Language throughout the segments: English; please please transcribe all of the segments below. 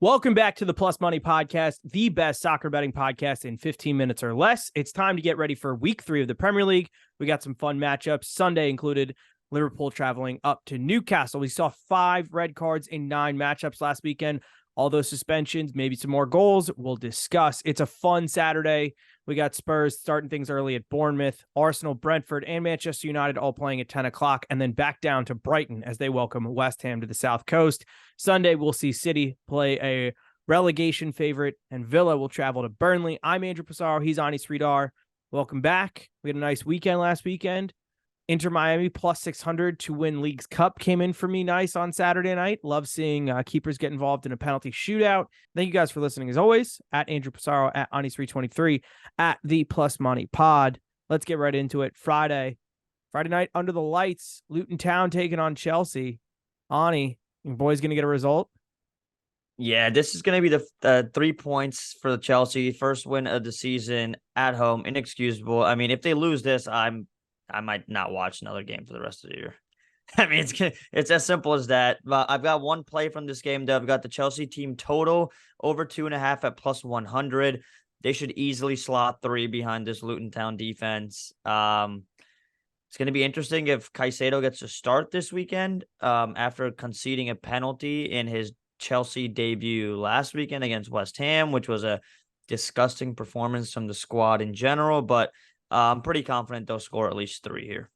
Welcome back to the Plus Money Podcast, the best soccer betting podcast in 15 minutes or less. It's time to get ready for week 3 of the Premier League. We got some fun matchups. Sunday included Liverpool traveling up to Newcastle. We saw 5 red cards in 9 matchups last weekend. All those suspensions, maybe some more goals, we'll discuss. It's a fun Saturday. We got Spurs starting things early at Bournemouth, Arsenal, Brentford, and Manchester United all playing at 10 o'clock, and then back down to Brighton as they welcome West Ham to the South Coast. Sunday, we'll see City play a relegation favorite, and Villa will travel to Burnley. I'm Andrew Passaro. He's Ani Sridhar. Welcome back. We had a nice weekend last weekend. Inter Miami plus 600 to win League's Cup came in for me nice on Saturday night. Love seeing keepers get involved in a penalty shootout. Thank you guys for listening as always. At Andrew Passaro, at Ani323, at the Plus Money Pod. Let's get right into it. Friday night under the lights. Luton Town taking on Chelsea. Ani, your boy's going to get a result? Yeah, this is going to be the 3 points for the Chelsea. First win of the season at home. Inexcusable. I mean, if they lose this, I might not watch another game for the rest of the year. I mean, it's as simple as that. But I've got one play from this game, though. I've got the Chelsea team total over 2.5 at plus 100. They should easily slot 3 behind this Luton Town defense. It's going to be interesting if Caicedo gets a start this weekend after conceding a penalty in his Chelsea debut last weekend against West Ham, which was a disgusting performance from the squad in general. But I'm pretty confident they'll score at least 3 here.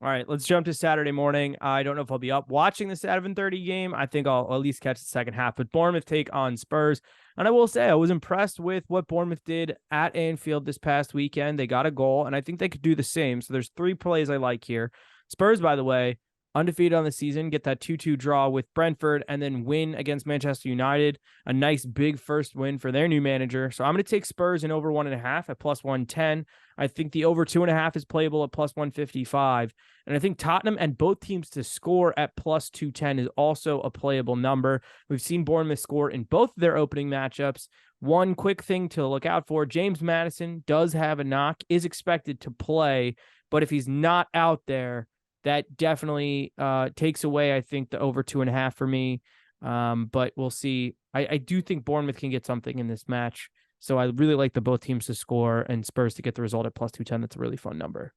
All right, let's jump to Saturday morning. I don't know if I'll be up watching the 7:30 game. I think I'll at least catch the second half. But Bournemouth take on Spurs. And I will say I was impressed with what Bournemouth did at Anfield this past weekend. They got a goal, and I think they could do the same. So there's 3 plays I like here. Spurs, by the way, undefeated on the season, get that 2-2 draw with Brentford, and then win against Manchester United. A nice big first win for their new manager. So I'm going to take Spurs in over 1.5 at plus 110. I think the over 2.5 is playable at plus 155. And I think Tottenham and both teams to score at plus 210 is also a playable number. We've seen Bournemouth score in both their opening matchups. One quick thing to look out for, James Maddison does have a knock, is expected to play, but if he's not out there, that definitely takes away, I think, the over 2.5 for me. But we'll see. I do think Bournemouth can get something in this match. So I really like the both teams to score and Spurs to get the result at plus 210. That's a really fun number.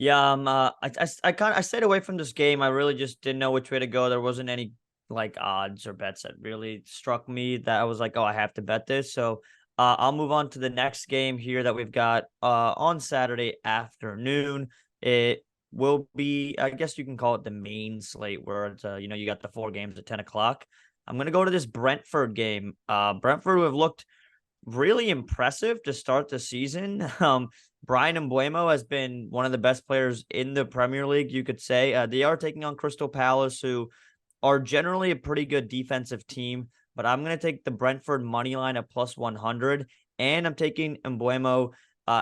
Yeah, I stayed away from this game. I really just didn't know which way to go. There wasn't any like odds or bets that really struck me that I was like, oh, I have to bet this. So I'll move on to the next game here that we've got on Saturday afternoon. It will be, I guess you can call it the main slate where it's, you got the 4 games at 10 o'clock. I'm going to go to this Brentford game. Brentford who have looked really impressive to start the season. Brian Mbeumo has been one of the best players in the Premier League, you could say. They are taking on Crystal Palace, who are generally a pretty good defensive team, but I'm going to take the Brentford money line at plus 100, and I'm taking Mbeumo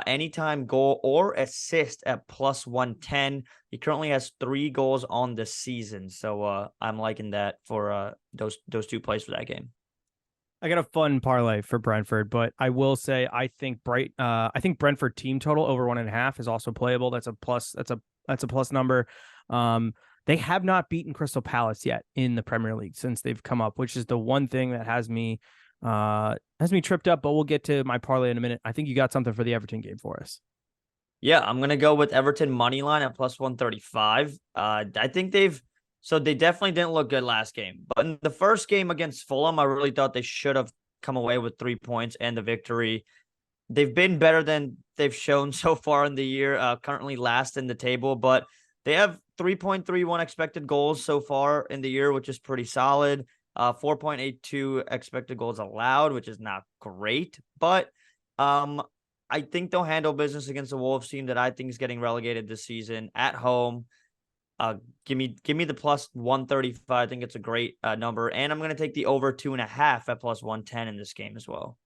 anytime goal or assist at plus 110. He currently has 3 goals on the season, so I'm liking that for those 2 plays for that game. I got a fun parlay for Brentford, but I will say I think Brentford team total over 1.5 is also playable. That's a plus. That's a plus number. They have not beaten Crystal Palace yet in the Premier League since they've come up, which is the one thing that has me tripped up. But we'll get to my parlay in a minute. I think you got something for the Everton game for us. Yeah, I'm gonna go with Everton money line at plus 135. I think they definitely didn't look good last game. But in the first game against Fulham, I really thought they should have come away with 3 points and the victory. They've been better than they've shown so far in the year, currently last in the table, but they have 3.31 expected goals so far in the year, which is pretty solid. 4.82 expected goals allowed, which is not great. But I think they'll handle business against the Wolves team that I think is getting relegated this season at home. Give me the plus 135. I think it's a great number. And I'm going to take the over 2.5 at plus 110 in this game as well.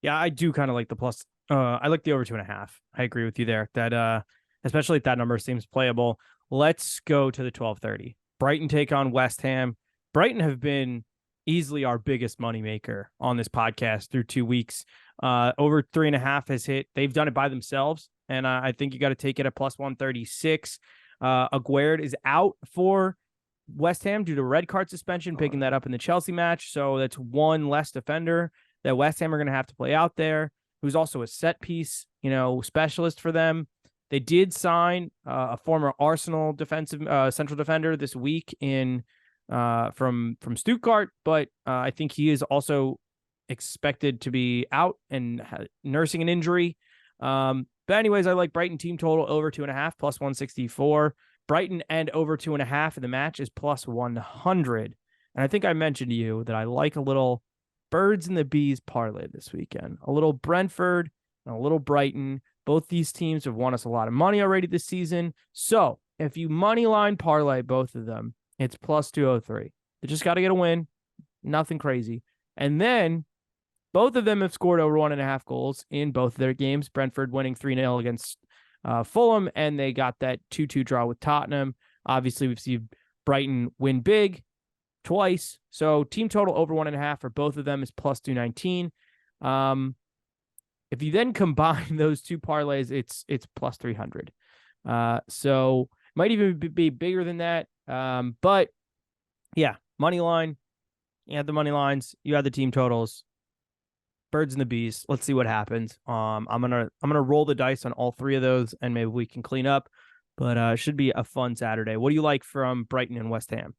Yeah, I do kind of like the plus. I like the over 2.5. I agree with you there. That especially if that number seems playable. Let's go to the 12:30. Brighton take on West Ham. Brighton have been easily our biggest moneymaker on this podcast through 2 weeks. Over 3.5 has hit. They've done it by themselves. And I think you got to take it at plus 136. Aguerd is out for West Ham, due to red card suspension, picking that up in the Chelsea match. So that's one less defender that West Ham are going to have to play out there, who's also a set piece, specialist for them. They did sign a former Arsenal defensive central defender this week from Stuttgart, but I think he is also expected to be out and nursing an injury. But anyways, I like Brighton team total over 2.5 plus 164. Brighton and over 2.5 in the match is plus 100. And I think I mentioned to you that I like a little birds and the bees parlay this weekend. A little Brentford and a little Brighton. Both these teams have won us a lot of money already this season. So if you money line parlay both of them, it's plus 203. They just got to get a win. Nothing crazy. And then both of them have scored over 1.5 goals in both of their games. Brentford winning 3-0 against Fulham, and they got that 2-2 draw with Tottenham. Obviously, we've seen Brighton win big twice. So team total over 1.5 for both of them is plus 219. If you then combine those two parlays, it's plus 300. So might even be bigger than that. But yeah, money line. You had the money lines. You had the team totals. Birds and the bees. Let's see what happens. I'm gonna roll the dice on all three of those, and maybe we can clean up. But it should be a fun Saturday. What do you like from Brighton and West Ham?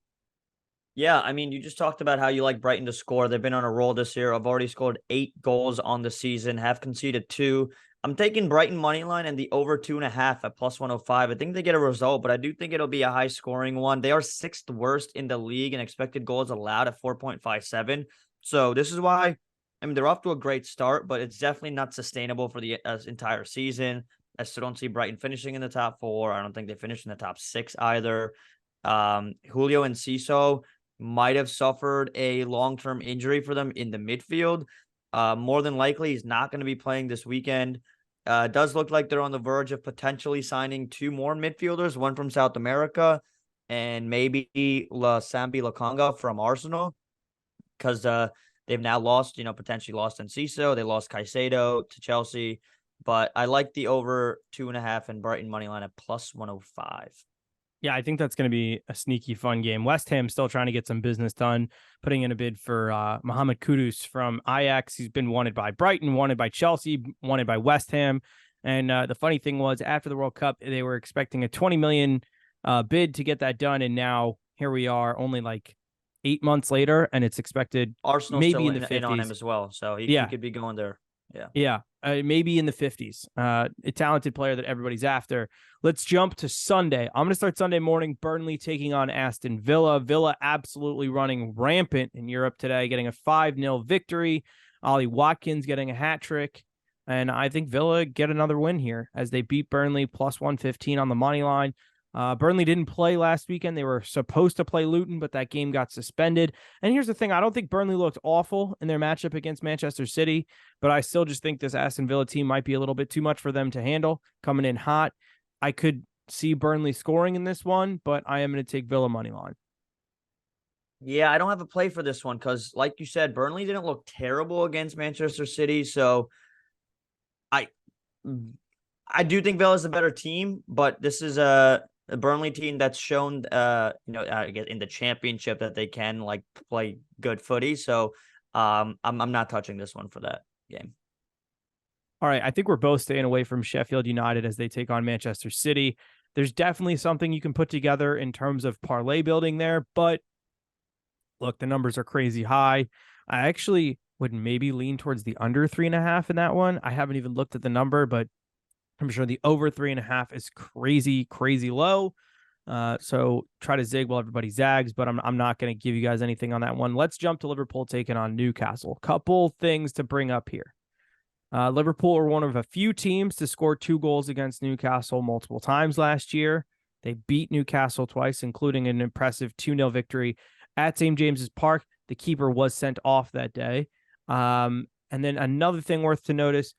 Yeah, I mean, you just talked about how you like Brighton to score. They've been on a roll this year. I've already scored 8 goals on the season, have conceded 2. I'm taking Brighton money line and the over 2.5 at plus 105. I think they get a result, but I do think it'll be a high scoring one. They are 6th worst in the league in expected goals allowed at 4.57. So this is why, I mean, they're off to a great start, but it's definitely not sustainable for the entire season. I still don't see Brighton finishing in the top 4. I don't think they finish in the top 6 either. Julio and Ciso might have suffered a long-term injury for them in the midfield. More than likely, he's not going to be playing this weekend. It does look like they're on the verge of potentially signing 2 more midfielders, one from South America and maybe Sambi Lokonga from Arsenal, because they've now lost, potentially lost Enciso. They lost Caicedo to Chelsea. But I like the over 2.5 and Brighton money line at plus 105. Yeah, I think that's going to be a sneaky fun game. West Ham still trying to get some business done, putting in a bid for Mohamed Kudus from Ajax. He's been wanted by Brighton, wanted by Chelsea, wanted by West Ham. And the funny thing was, after the World Cup, they were expecting a 20 million bid to get that done. And now here we are, only like 8 months later, and it's expected Arsenal maybe still in the 50s. in on him as well. So he could be going there. Yeah. Maybe in the 50s. A talented player that everybody's after. Let's jump to Sunday. I'm going to start Sunday morning. Burnley taking on Aston Villa. Villa absolutely running rampant in Europe today, getting a 5-0 victory. Ollie Watkins getting a hat trick. And I think Villa get another win here as they beat Burnley plus 115 on the money line. Burnley didn't play last weekend. They were supposed to play Luton, but that game got suspended. And here's the thing. I don't think Burnley looked awful in their matchup against Manchester City, but I still just think this Aston Villa team might be a little bit too much for them to handle, coming in hot. I could see Burnley scoring in this one, but I am going to take Villa money line. Yeah, I don't have a play for this one because, like you said, Burnley didn't look terrible against Manchester City. So I do think Villa's a better team, but this is a Burnley team that's shown, I guess in the championship that they can play good footy. So I'm not touching this one for that game. All right, I think we're both staying away from Sheffield United as they take on Manchester City. There's definitely something you can put together in terms of parlay building there, but look, the numbers are crazy high. I actually would maybe lean towards the under 3.5 in that one. I haven't even looked at the number, but I'm sure the over 3.5 is crazy, crazy low. So try to zig while everybody zags, but I'm not going to give you guys anything on that one. Let's jump to Liverpool taking on Newcastle. Couple things to bring up here. Liverpool are one of a few teams to score 2 goals against Newcastle multiple times last year. They beat Newcastle twice, including an impressive 2-0 victory at St. James's Park. The keeper was sent off that day. And then another thing worth to notice,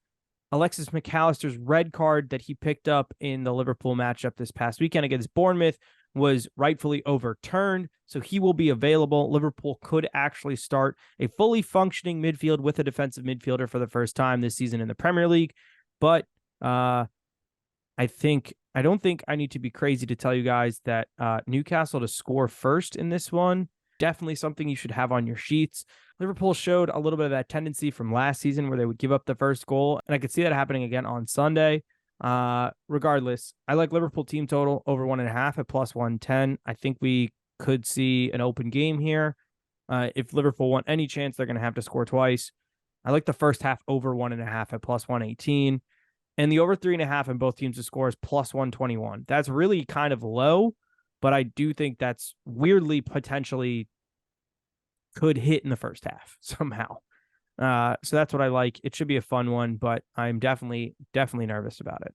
Alexis McAllister's red card that he picked up in the Liverpool matchup this past weekend against Bournemouth was rightfully overturned, so he will be available. Liverpool could actually start a fully functioning midfield with a defensive midfielder for the first time this season in the Premier League, but I I don't think I need to be crazy to tell you guys that Newcastle to score first in this one, definitely something you should have on your sheets. Liverpool showed a little bit of that tendency from last season where they would give up the first goal, and I could see that happening again on Sunday. Regardless, I like Liverpool team total over 1.5 at plus 110. I think we could see an open game here. If Liverpool want any chance, they're going to have to score twice. I like the first half over 1.5 at plus 118. And the over 3.5 in both teams to score is plus 121. That's really kind of low, but I do think that's weirdly potentially could hit in the first half somehow. So that's what I like. It should be a fun one, but I'm definitely nervous about it.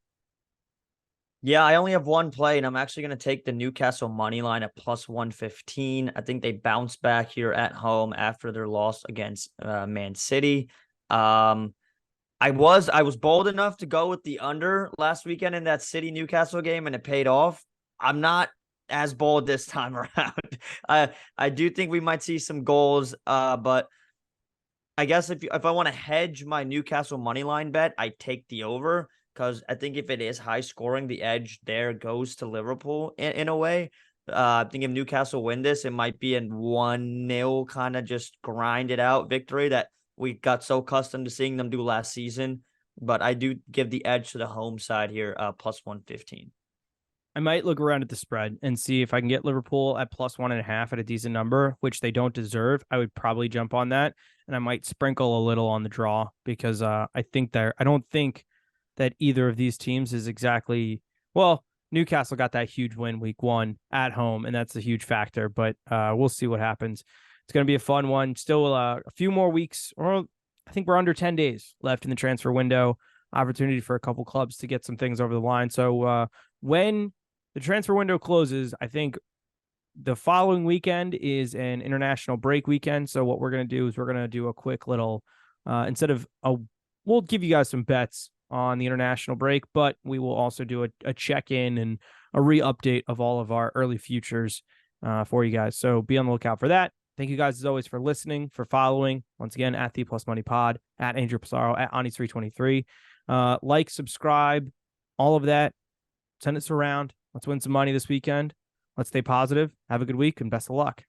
Yeah, I only have one play, and I'm actually going to take the Newcastle money line at plus 115. I think they bounce back here at home after their loss against Man City. I was bold enough to go with the under last weekend in that City Newcastle game, and it paid off. I'm not as bold this time around. I do think we might see some goals, but I guess if I want to hedge my Newcastle money line bet, I take the over, because I think if it is high scoring, the edge there goes to Liverpool in a way. I think if Newcastle win this, it might be a 1-0 kind of just grind it out victory that we got so accustomed to seeing them do last season. But I do give the edge to the home side here, plus 115. I might look around at the spread and see if I can get Liverpool at plus 1.5 at a decent number, which they don't deserve. I would probably jump on that, and I might sprinkle a little on the draw because I don't think that either of these teams is exactly, well, Newcastle got that huge win week 1 at home, and that's a huge factor, but we'll see what happens. It's going to be a fun one. Still a few more weeks, or I think we're under 10 days left in the transfer window. Opportunity for a couple clubs to get some things over the line. So when the transfer window closes, I think the following weekend is an international break weekend. So what we're going to do is we're going to do a quick little, we'll give you guys some bets on the international break, but we will also do a check-in and a re-update of all of our early futures for you guys. So be on the lookout for that. Thank you guys as always for listening, for following. Once again, at the Plus Money Pod, at Andrew Passaro, at Ani 323. Like, subscribe, all of that. Send us around. Let's win some money this weekend. Let's stay positive. Have a good week and best of luck.